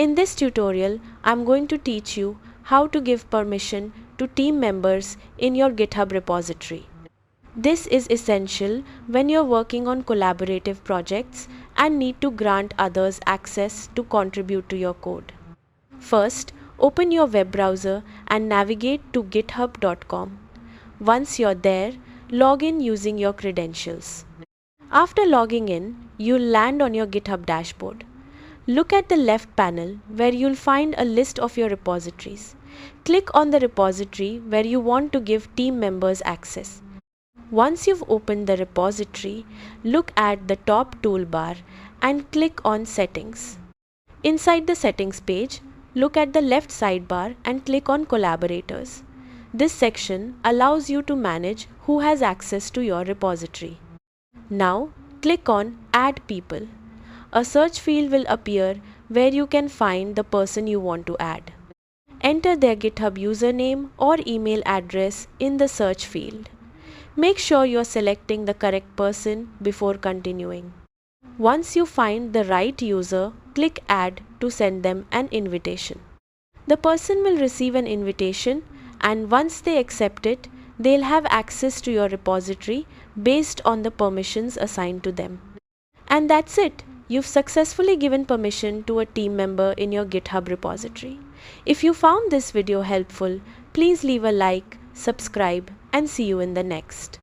In this tutorial, I'm going to teach you how to give permission to team members in your GitHub repository. This is essential when you're working on collaborative projects and need to grant others access to contribute to your code. First, open your web browser and navigate to github.com. Once you're there, log in using your credentials. After logging in, you'll land on your GitHub dashboard. Look at the left panel where you'll find a list of your repositories. Click on the repository where you want to give team members access. Once you've opened the repository, look at the top toolbar and click on Settings. Inside the Settings page, look at the left sidebar and click on Collaborators. This section allows you to manage who has access to your repository. Now, click on Add People. A search field will appear where you can find the person you want to add. Enter their GitHub username or email address in the search field. Make sure you're selecting the correct person before continuing. Once you find the right user, click Add to send them an invitation. The person will receive an invitation, and once they accept it, they'll have access to your repository based on the permissions assigned to them. And that's it. You've successfully given permission to a team member in your GitHub repository. If you found this video helpful, please leave a like, subscribe, and see you in the next.